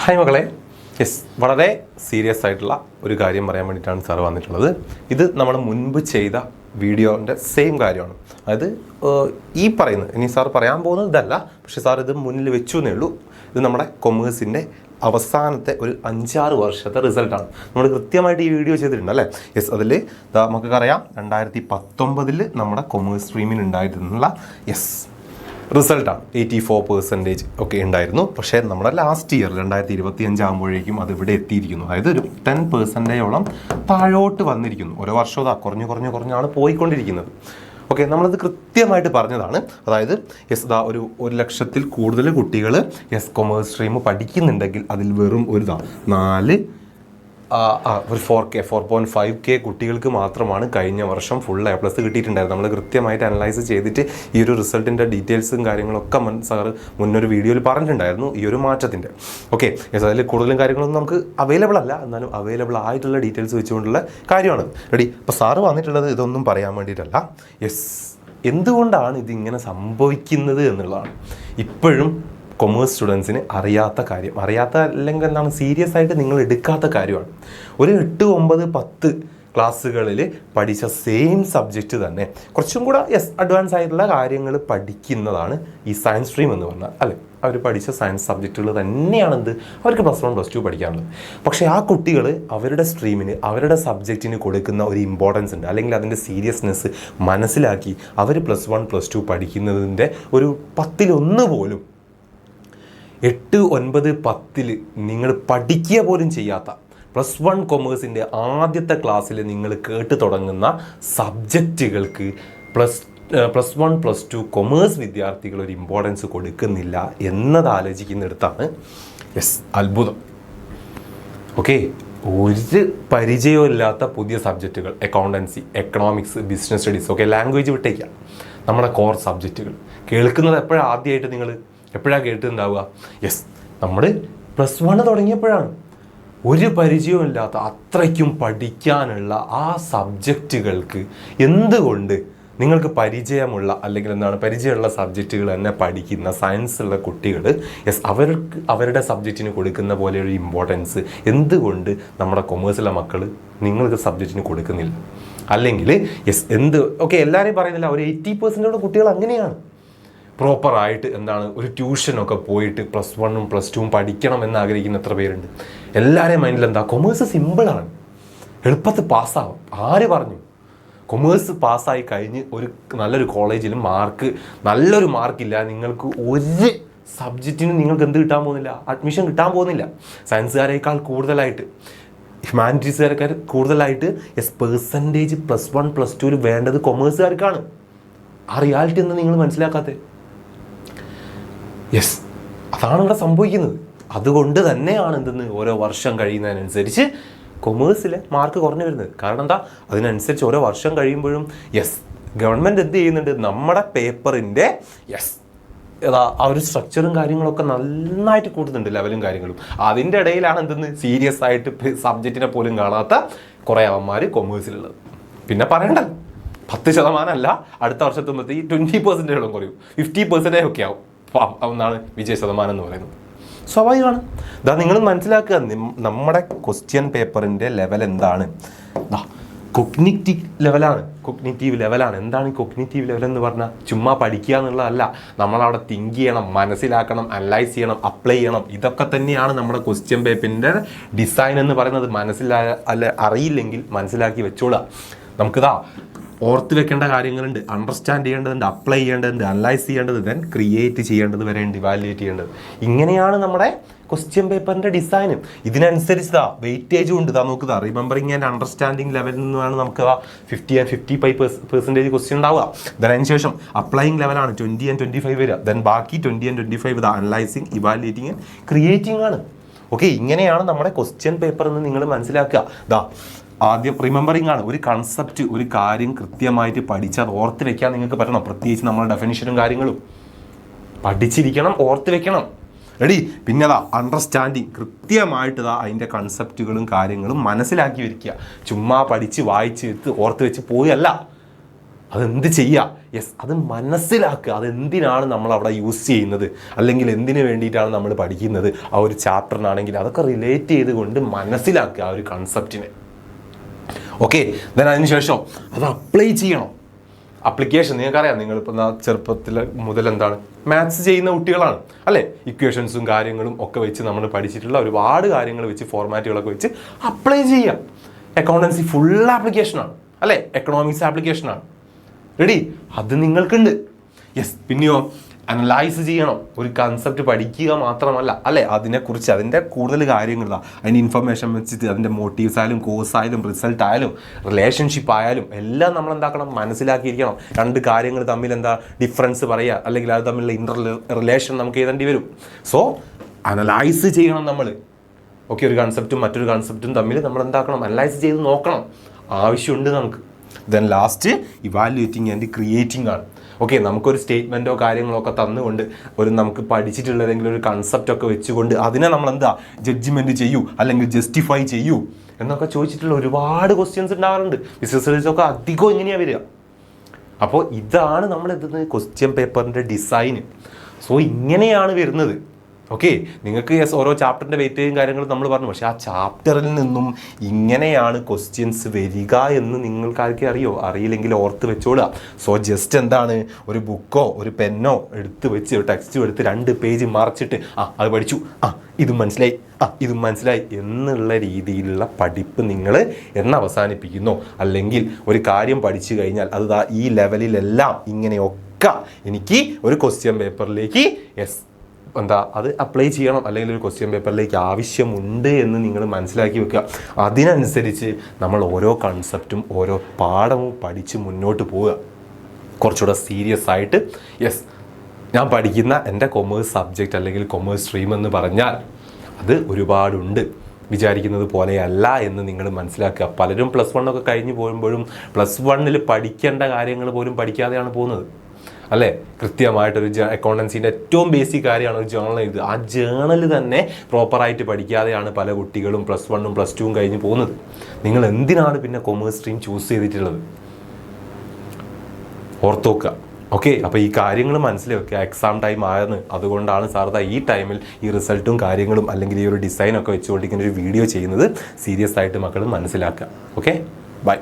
Hi മക്കളെ, വളരെ serious ആയിട്ടുള്ള ഒരു കാര്യം പറയാൻ വേണ്ടിയിട്ടാണ് സാർ വന്നിട്ടുള്ളത്. ഇത് നമ്മൾ മുൻപ് ചെയ്ത വീഡിയോൻ്റെ സെയിം കാര്യമാണ്. അതായത് ഈ പറയുന്നത് ഇനി സാർ പറയാൻ പോകുന്നത് ഇതല്ല, പക്ഷേ സാർ ഇത് മുന്നിൽ വെച്ചു എന്നേ ഉള്ളൂ. ഇത് നമ്മുടെ കൊമേഴ്സിൻ്റെ അവസാനത്തെ ഒരു 5-6 വർഷത്തെ റിസൾട്ടാണ്. നമ്മൾ കൃത്യമായിട്ട് ഈ വീഡിയോ ചെയ്തിട്ടുണ്ട് അല്ലേ? അതിൽ നമുക്കറിയാം 2019 നമ്മുടെ കൊമേഴ്സ് സ്ട്രീമിൽ ഉണ്ടായിരുന്നുള്ള റിസൾട്ടാണ് 84% ഒക്കെ ഉണ്ടായിരുന്നു. പക്ഷേ നമ്മുടെ ലാസ്റ്റ് ഇയർ 2025 ആകുമ്പോഴേക്കും അത് ഇവിടെ എത്തിയിരിക്കുന്നു. അതായത് ഒരു 10%ഓളം താഴോട്ട് വന്നിരിക്കുന്നു. ഓരോ വർഷവും കുറഞ്ഞാണ് പോയിക്കൊണ്ടിരിക്കുന്നത്. ഓക്കെ, നമ്മളത് കൃത്യമായിട്ട് പറഞ്ഞതാണ്. അതായത് ഒരു 1,00,000-ൽ കൂടുതൽ കുട്ടികൾ കൊമേഴ്സ് സ്ട്രീം പഠിക്കുന്നുണ്ടെങ്കിൽ അതിൽ വെറും ഒരു 4.5K കുട്ടികൾക്ക് മാത്രമാണ് കഴിഞ്ഞ വർഷം ഫുൾ A+ കിട്ടിയിട്ടുണ്ടായിരുന്നു. നമ്മൾ കൃത്യമായിട്ട് അനലൈസ് ചെയ്തിട്ട് ഈ ഒരു റിസൾട്ടിൻ്റെ ഡീറ്റെയിൽസും കാര്യങ്ങളൊക്കെ സാറ് മുന്നൊരു വീഡിയോയിൽ പറഞ്ഞിട്ടുണ്ടായിരുന്നു ഈ ഒരു മാറ്റത്തിൻ്റെ. ഓക്കെ, അതിൽ കൂടുതലും കാര്യങ്ങളൊന്നും നമുക്ക് അവൈലബിൾ അല്ല, എന്നാലും അവൈലബിൾ ആയിട്ടുള്ള ഡീറ്റെയിൽസ് വെച്ചുകൊണ്ടുള്ള കാര്യമാണ്. റെഡി? അപ്പോൾ സാറ് വന്നിട്ടുള്ളത് ഇതൊന്നും പറയാൻ വേണ്ടിയിട്ടല്ല. എന്തുകൊണ്ടാണ് ഇതിങ്ങനെ സംഭവിക്കുന്നത് എന്നുള്ളതാണ് ഇപ്പോഴും കൊമേഴ്സ് സ്റ്റുഡൻസിന് അറിയാത്ത കാര്യം. അല്ലെങ്കിൽ എന്താണ്, സീരിയസ് ആയിട്ട് നിങ്ങൾ എടുക്കാത്ത കാര്യമാണ്. ഒരു 8, 9, 10 ക്ലാസ്സുകളിൽ പഠിച്ച സെയിം സബ്ജക്റ്റ് തന്നെ കുറച്ചും കൂടെ അഡ്വാൻസ് ആയിട്ടുള്ള കാര്യങ്ങൾ പഠിക്കുന്നതാണ് ഈ സയൻസ് സ്ട്രീം എന്ന് പറഞ്ഞാൽ. അല്ലേ, അവർ പഠിച്ച സയൻസ് സബ്ജക്റ്റുകൾ തന്നെയാണെന്ത് അവർക്ക് +1 +2 പഠിക്കാനുള്ളത്. പക്ഷേ ആ കുട്ടികൾ അവരുടെ സ്ട്രീമിന് അവരുടെ സബ്ജക്റ്റിന് കൊടുക്കുന്ന ഒരു ഇമ്പോർട്ടൻസ് ഉണ്ട്, അല്ലെങ്കിൽ അതിൻ്റെ സീരിയസ്നെസ് മനസ്സിലാക്കി അവർ +1 +2 പഠിക്കുന്നതിൻ്റെ ഒരു 10-1 പോലും 8, 9, 10 നിങ്ങൾ പഠിക്കുക പോലും ചെയ്യാത്ത +1 കൊമേഴ്സിൻ്റെ ആദ്യത്തെ ക്ലാസ്സിൽ നിങ്ങൾ കേട്ട് തുടങ്ങുന്ന സബ്ജക്റ്റുകൾക്ക് +1 +2 കൊമേഴ്സ് വിദ്യാർത്ഥികൾ ഒരു ഇമ്പോർട്ടൻസ് കൊടുക്കുന്നില്ല എന്നത് ആലോചിക്കുന്നിടത്താണ് അത്ഭുതം. ഓക്കെ, ഒരു പരിചയമില്ലാത്ത പുതിയ സബ്ജക്റ്റുകൾ, accountancy, economics, business studies, okay, language വിട്ടേക്കാം, നമ്മുടെ കോർ സബ്ജക്റ്റുകൾ കേൾക്കുന്നത് എപ്പോഴാണ് കേട്ടിട്ടുണ്ടാവുക? നമ്മൾ +1 തുടങ്ങിയപ്പോഴാണ്. ഒരു പരിചയമില്ലാത്ത അത്രയ്ക്കും പഠിക്കാനുള്ള ആ സബ്ജക്റ്റുകൾക്ക് എന്തുകൊണ്ട് നിങ്ങൾക്ക് പരിചയമുള്ള സബ്ജക്റ്റുകൾ തന്നെ പഠിക്കുന്ന സയൻസുള്ള കുട്ടികൾ അവരുടെ സബ്ജക്റ്റിന് കൊടുക്കുന്ന പോലെ ഒരു ഇമ്പോർട്ടൻസ് എന്തുകൊണ്ട് നമ്മുടെ കൊമേഴ്സിലെ മക്കൾ നിങ്ങൾക്ക് സബ്ജക്റ്റിന് കൊടുക്കുന്നില്ല? അല്ലെങ്കിൽ എല്ലാവരെയും പറയുന്നില്ല, ഒരു 80% കുട്ടികൾ അങ്ങനെയാണ്. പ്രോപ്പറായിട്ട് ഒരു ട്യൂഷനൊക്കെ പോയിട്ട് +1 +2 പഠിക്കണം എന്ന് ആഗ്രഹിക്കുന്ന എത്ര പേരുണ്ട്? എല്ലാവരെയും മൈൻഡിൽ കൊമേഴ്സ് സിമ്പിളാണ്, എളുപ്പത്തിൽ പാസ്സാവും. ആര് പറഞ്ഞു? കൊമേഴ്സ് പാസ്സായി കഴിഞ്ഞ് ഒരു നല്ലൊരു കോളേജിൽ നല്ലൊരു മാർക്കില്ല, നിങ്ങൾക്ക് ഒരു സബ്ജക്റ്റിനും നിങ്ങൾക്ക് കിട്ടാൻ പോകുന്നില്ല, അഡ്മിഷൻ കിട്ടാൻ പോകുന്നില്ല. സയൻസുകാരേക്കാൾ കൂടുതലായിട്ട്, ഹ്യൂമാനിറ്റീസുകാരെക്കാൾ കൂടുതലായിട്ട് പെർസെൻറ്റേജ് +1 +2 വേണ്ടത് കൊമേഴ്സുകാർക്കാണ്. ആ റിയാലിറ്റി എന്ന് നിങ്ങൾ മനസ്സിലാക്കാത്തത്? അതാണ് ഇവിടെ സംഭവിക്കുന്നത്. അതുകൊണ്ട് തന്നെയാണ് ഓരോ വർഷം കഴിയുന്നതിനനുസരിച്ച് കൊമേഴ്സിലെ മാർക്ക് കുറഞ്ഞു വരുന്നത്. കാരണം അതിനനുസരിച്ച് ഓരോ വർഷം കഴിയുമ്പോഴും ഗവൺമെൻറ് എന്ത് ചെയ്യുന്നുണ്ട്, നമ്മുടെ പേപ്പറിൻ്റെ ആ ഒരു സ്ട്രക്ചറും കാര്യങ്ങളൊക്കെ നന്നായിട്ട് കൂട്ടുന്നുണ്ട്, ലെവലും കാര്യങ്ങളും. അതിൻ്റെ ഇടയിലാണ് സീരിയസ് ആയിട്ട് സബ്ജക്റ്റിനെ പോലും കാണാത്ത കുറേ അവന്മാർ കൊമേഴ്സിലുള്ളത്. പിന്നെ പറയണ്ടല്ലോ, 10% അല്ല, അടുത്ത വർഷത്തുമ്പോഴത്തേക്ക് 20% കുറയും, 50% ഒക്കെ ആവും എന്നാണ് വിജയ ശതമാനം എന്ന് പറയുന്നത്. സ്വാഭാവികമാണ്. നിങ്ങൾ മനസ്സിലാക്കുക, നമ്മുടെ ക്വസ്റ്റ്യൻ പേപ്പറിൻ്റെ ലെവൽ എന്താണ്? കൊഗ്നിറ്റീവ് ലെവലാണ്. എന്താണ് ഈ കൊഗ്നിറ്റീവ് ലെവൽ എന്ന് പറഞ്ഞാൽ? ചുമ്മാ പഠിക്കുക എന്നുള്ളതല്ല. നമ്മളവിടെ തിങ്ക് ചെയ്യണം, മനസ്സിലാക്കണം, അനലൈസ് ചെയ്യണം, അപ്ലൈ ചെയ്യണം. ഇതൊക്കെ തന്നെയാണ് നമ്മുടെ ക്വസ്റ്റ്യൻ പേപ്പറിൻ്റെ ഡിസൈൻ എന്ന് പറയുന്നത്. അറിയില്ലെങ്കിൽ മനസ്സിലാക്കി വെച്ചോളുക. നമുക്കിതാ ഓർത്ത് വെക്കേണ്ട കാര്യങ്ങളുണ്ട്, അണ്ടർസ്റ്റാൻഡ് ചെയ്യേണ്ടതുണ്ട്, അപ്ലൈ ചെയ്യേണ്ടതുണ്ട്, അനലൈസ് ചെയ്യേണ്ടത്, ദെൻ ക്രിയേറ്റ് ചെയ്യേണ്ടത് വരെ ഉണ്ട്, ഇവാലുവേറ്റ് ചെയ്യേണ്ടത്. ഇങ്ങനെയാണ് നമ്മുടെ ക്വസ്റ്റ്യൻ പേപ്പറിൻ്റെ ഡിസൈനും. ഇതിനനുസരിച്ച് വെയിറ്റേജും ഉണ്ട്. നോക്കുക, റിമെമ്പറിങ് ആൻഡ് അണ്ടർസ്റ്റാൻഡിങ് ലെവലിൽ നിന്നാണ് നമുക്ക് 50 and 55% ക്വസ്റ്റ്യൻ ഉണ്ടാവുക. അതിന് ശേഷം അപ്ലൈയിങ് ലെവലാണ് 20 and 25 വരിക. ദെൻ ബാക്കി 20 and 25 analysing, evaluating and creating ആണ്. ഓക്കെ, ഇങ്ങനെയാണ് നമ്മുടെ ക്വസ്റ്റ്യൻ പേപ്പർ എന്ന് നിങ്ങൾ മനസ്സിലാക്കുക. ആദ്യം റിമെമ്പറിംഗ് ആണ്. ഒരു കൺസെപ്റ്റ്, ഒരു കാര്യം കൃത്യമായിട്ട് പഠിച്ചാൽ ഓർത്ത് വെക്കാൻ നിങ്ങൾക്ക് പറ്റണം. പ്രത്യേകിച്ച് നമ്മുടെ ഡെഫിനിഷനും കാര്യങ്ങളും പഠിച്ചിരിക്കണം, ഓർത്ത് വെക്കണം. റെഡി? പിന്നെ അണ്ടർസ്റ്റാൻഡിങ്, കൃത്യമായിട്ട് അതിൻ്റെ കൺസെപ്റ്റുകളും കാര്യങ്ങളും മനസ്സിലാക്കി വയ്ക്കുക. ചുമ്മാ പഠിച്ച് വായിച്ച് ഓർത്ത് വെച്ച് പോയല്ല. അതെന്ത് ചെയ്യുക, യെസ് അത് മനസ്സിലാക്കുക, അതെന്തിനാണ് നമ്മൾ അവിടെ യൂസ് ചെയ്യുന്നത്, അല്ലെങ്കിൽ എന്തിനു വേണ്ടിയിട്ടാണ് നമ്മൾ പഠിക്കുന്നത്, ആ ഒരു ചാപ്റ്ററിനാണെങ്കിൽ അതൊക്കെ റിലേറ്റ് ചെയ്തുകൊണ്ട് മനസ്സിലാക്കുക ആ ഒരു കൺസെപ്റ്റിനെ. ഓക്കെ, ദെൻ അതിനുശേഷം അത് അപ്ലൈ ചെയ്യണം. അപ്ലിക്കേഷൻ നിങ്ങൾക്കറിയാം, നിങ്ങളിപ്പോൾ ചെറുപ്പത്തിൽ മുതൽ എന്താണ് മാത്സ് ചെയ്യുന്ന കുട്ടികളാണ് അല്ലേ. ഇക്വേഷൻസും കാര്യങ്ങളും ഒക്കെ വെച്ച് നമ്മൾ പഠിച്ചിട്ടുള്ള ഒരുപാട് കാര്യങ്ങൾ വെച്ച് ഫോർമാറ്റുകളൊക്കെ വെച്ച് അപ്ലൈ ചെയ്യാം. അക്കൗണ്ടൻസി ഫുൾ ആപ്ലിക്കേഷനാണ് അല്ലേ, എക്കണോമിക്സ് ആപ്ലിക്കേഷനാണ്. റെഡി, അത് നിങ്ങൾക്കുണ്ട്. യെസ്, പിന്നെയോ അനലൈസ് ചെയ്യണം. ഒരു കൺസെപ്റ്റ് പഠിക്കുക മാത്രമല്ല അല്ലേ, അതിനെക്കുറിച്ച് അതിൻ്റെ കൂടുതൽ കാര്യങ്ങളാണ്, അതിൻ്റെ ഇൻഫർമേഷൻ വെച്ചിട്ട് അതിൻ്റെ മോട്ടീവ്സ് ആയാലും കോഴ്സ് ആയാലും റിസൾട്ട് ആയാലും റിലേഷൻഷിപ്പ് ആയാലും എല്ലാം നമ്മൾ എന്താക്കണം, മനസ്സിലാക്കിയിരിക്കണം. രണ്ട് കാര്യങ്ങൾ തമ്മിൽ എന്താ ഡിഫറൻസ് പറയുക, അല്ലെങ്കിൽ അത് തമ്മിലുള്ള റിലേഷൻ നമുക്ക് എഴുതേണ്ടി വരും. സോ അനലൈസ് ചെയ്യണം നമ്മൾ. ഓക്കെ, ഒരു കൺസെപ്റ്റും മറ്റൊരു കൺസെപ്റ്റും തമ്മിൽ നമ്മൾ എന്താക്കണം, അനലൈസ് ചെയ്ത് നോക്കണം, ആവശ്യമുണ്ട് നമുക്ക്. Then last evaluating and creating ആണ്. ഓക്കെ, നമുക്കൊരു സ്റ്റേറ്റ്മെൻറ്റോ കാര്യങ്ങളോ ഒക്കെ തന്നുകൊണ്ട് നമുക്ക് പഠിച്ചിട്ടുള്ള ഏതെങ്കിലും ഒരു കൺസെപ്റ്റ് ഒക്കെ വെച്ചുകൊണ്ട് അതിനെ നമ്മൾ എന്താ ജഡ്ജ്മെൻറ്റ് ചെയ്യൂ അല്ലെങ്കിൽ ജസ്റ്റിഫൈ ചെയ്യൂ എന്നൊക്കെ ചോദിച്ചിട്ടുള്ള ഒരുപാട് ക്വസ്റ്റ്യൻസ് ഉണ്ടാവാറുണ്ട്. ബിസിനസ് സ്റ്റഡീസൊക്കെ അധികം ഇങ്ങനെയാണ് വരിക. അപ്പോൾ ഇതാണ് നമ്മൾ എത്തുന്നത് ക്വസ്റ്റ്യൻ പേപ്പറിൻ്റെ ഡിസൈന്. സോ ഇങ്ങനെയാണ് വരുന്നത്. ഓക്കെ, നിങ്ങൾക്ക് ഓരോ ചാപ്റ്ററിൻ്റെ വെയിറ്റേജും കാര്യങ്ങളും നമ്മൾ പറഞ്ഞു, പക്ഷേ ആ ചാപ്റ്ററിൽ നിന്നും ഇങ്ങനെയാണ് ക്വസ്റ്റ്യൻസ് വരിക എന്ന് നിങ്ങൾക്കാർക്കും അറിയോ? അറിയില്ലെങ്കിൽ ഓർത്ത് വെച്ചോളുക. സോ ജസ്റ്റ് എന്താണ്, ഒരു ബുക്കോ ഒരു പെന്നോ എടുത്ത് വെച്ച് ഒരു ടെക്സ്റ്റ് എടുത്ത് 2 പേജ് മറച്ചിട്ട് അത് പഠിച്ചു, ഇതും മനസ്സിലായി, ഇതും മനസ്സിലായി എന്നുള്ള രീതിയിലുള്ള പഠിപ്പ് നിങ്ങൾ അവസാനിപ്പിക്കുന്നു. അല്ലെങ്കിൽ ഒരു കാര്യം പഠിച്ചു കഴിഞ്ഞാൽ അത് ഈ ലെവലിലെല്ലാം ഇങ്ങനെയൊക്കെ എനിക്ക് ഒരു ക്വസ്റ്റ്യൻ പേപ്പറിലേക്ക് അത് അപ്ലൈ ചെയ്യണം, അല്ലെങ്കിൽ ഒരു ക്വസ്റ്റ്യൻ പേപ്പറിലേക്ക് ആവശ്യമുണ്ട് എന്ന് നിങ്ങൾ മനസ്സിലാക്കി വെക്കുക. അതിനനുസരിച്ച് നമ്മൾ ഓരോ കൺസെപ്റ്റും ഓരോ പാഠവും പഠിച്ച് മുന്നോട്ട് പോവുക, കുറച്ചുകൂടെ സീരിയസ് ആയിട്ട്. ഞാൻ പഠിക്കുന്ന എൻ്റെ കൊമേഴ്സ് സബ്ജക്റ്റ് അല്ലെങ്കിൽ കൊമേഴ്സ് സ്ട്രീം എന്ന് പറഞ്ഞാൽ അത് ഒരുപാടുണ്ട്, വിചാരിക്കുന്നത് പോലെയല്ല എന്ന് നിങ്ങൾ മനസ്സിലാക്കുക. പലരും +1 ഒക്കെ കഴിഞ്ഞ് പോകുമ്പോഴും +1 പഠിക്കേണ്ട കാര്യങ്ങൾ പോലും പഠിക്കാതെയാണ് പോകുന്നത് അല്ലേ. കൃത്യമായിട്ടൊരു അക്കൗണ്ടൻസിൻ്റെ ഏറ്റവും ബേസിക് കാര്യമാണ് ഒരു ജേണൽ എഴുതുക. ആ ജേണൽ തന്നെ പ്രോപ്പറായിട്ട് പഠിക്കാതെയാണ് പല കുട്ടികളും +1ഉം +2ഉം കഴിഞ്ഞ് പോകുന്നത്. നിങ്ങൾ എന്തിനാണ് പിന്നെ കൊമേഴ്സ് സ്ട്രീം ചൂസ് ചെയ്തിട്ടുള്ളത്? ഓർത്തോക്കുക. ഓക്കെ, അപ്പോൾ ഈ കാര്യങ്ങൾ മനസ്സിലാക്കുക. എക്സാം ടൈം ആയെന്ന്, അതുകൊണ്ടാണ് സാർ ഈ ടൈമിൽ ഈ റിസൾട്ടും കാര്യങ്ങളും അല്ലെങ്കിൽ ഈ ഒരു ഡിസൈനൊക്കെ വെച്ചുകൊണ്ട് ഇങ്ങനെ ഒരു വീഡിയോ ചെയ്യുന്നത്. സീരിയസ് ആയിട്ട് മക്കൾ മനസ്സിലാക്കുക. Okay, by.